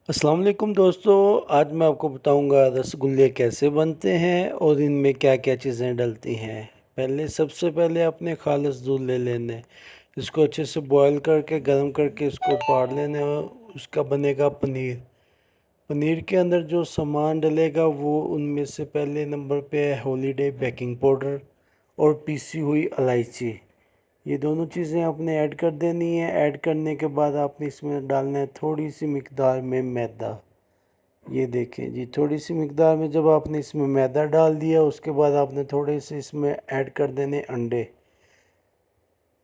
अस्सलाम वालेकुम दोस्तों। आज मैं आपको बताऊंगा रसगुल्ले कैसे बनते हैं और इनमें क्या क्या चीज़ें डलती हैं। सबसे पहले अपने खालिस दूध ले लेने, इसको अच्छे से बॉईल करके गर्म करके इसको फाड़ लेने और उसका बनेगा पनीर। पनीर के अंदर जो सामान डलेगा वो उनमें से पहले नंबर पे है हॉलीडे बेकिंग पाउडर और पीसी हुई इलायची। ये दोनों चीज़ें आपने ऐड कर देनी है। ऐड करने के बाद आपने इसमें डालना है थोड़ी सी मिकदार में मैदा। ये देखें जी, थोड़ी सी मिकदार में जब आपने इसमें मैदा डाल दिया उसके बाद आपने थोड़े से इसमें ऐड कर देने अंडे।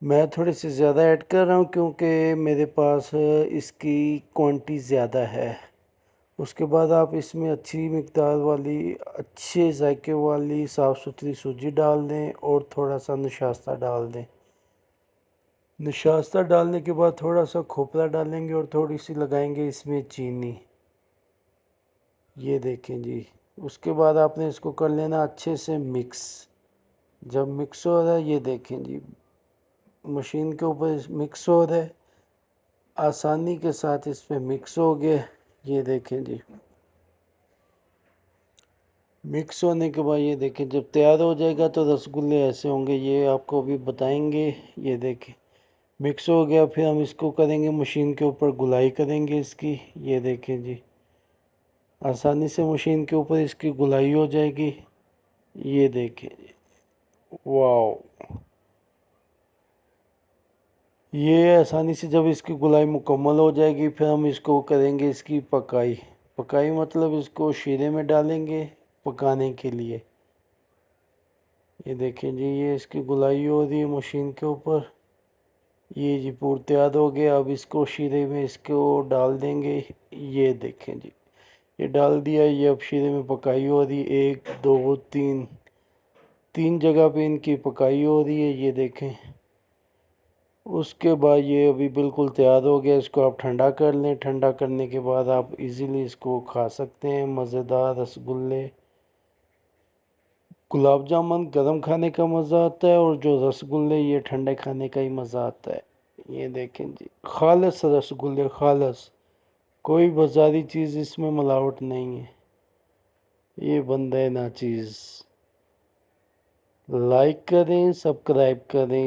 मैं थोड़े से ज़्यादा ऐड कर रहा हूँ क्योंकि मेरे पास इसकी क्वांटिटी ज़्यादा है। उसके बाद आप इसमें अच्छी मिकदार वाली अच्छे जायके वाली साफ़ सुथरी सूजी डाल दें और थोड़ा सा नशास्ता डाल दें। नशास्ता डालने के बाद थोड़ा सा खोपरा डालेंगे और थोड़ी सी लगाएंगे इसमें चीनी। ये देखें जी, उसके बाद आपने इसको कर लेना अच्छे से मिक्स। जब मिक्स हो रहा है, ये देखें जी, मशीन के ऊपर मिक्स हो रहा है, आसानी के साथ इसमें मिक्स हो गया। ये देखें जी, मिक्स होने के बाद ये देखें जब तैयार हो जाएगा तो रसगुल्ले ऐसे होंगे, ये आपको अभी बताएंगे। ये देखें मिक्स हो गया, फिर हम इसको करेंगे मशीन के ऊपर गुलाई करेंगे इसकी। ये देखें जी, आसानी से मशीन के ऊपर इसकी गुलाई हो जाएगी। ये देखें, वाह, ये आसानी से जब इसकी गुलाई मुकम्मल हो जाएगी फिर हम इसको करेंगे इसकी पकाई। पकाई मतलब इसको शीरे में डालेंगे पकाने के लिए। ये देखें जी, ये इसकी गुलाई हो रही है मशीन के ऊपर। ये जी पूरा तैयार हो गया, अब इसको शीरे में इसको डाल देंगे। ये देखें जी, ये डाल दिया। ये अब शीरे में पकाई हो रही, एक दो तीन, तीन जगह पे इनकी पकाई हो रही है। ये देखें, उसके बाद ये अभी बिल्कुल तैयार हो गया। इसको आप ठंडा कर लें। ठंडा करने के बाद आप इजीली इसको खा सकते हैं। मज़ेदार रसगुल्ले। गुलाब जामुन गरम खाने का मज़ा आता है और जो रसगुल्ले ये ठंडे खाने का ही मज़ा आता है। ये देखें जी, खालस रसगुल्ले, खालस, कोई बाजारी चीज़ इसमें मिलावट नहीं है। ये बंदे ना चीज़। लाइक करें, सब्सक्राइब करें।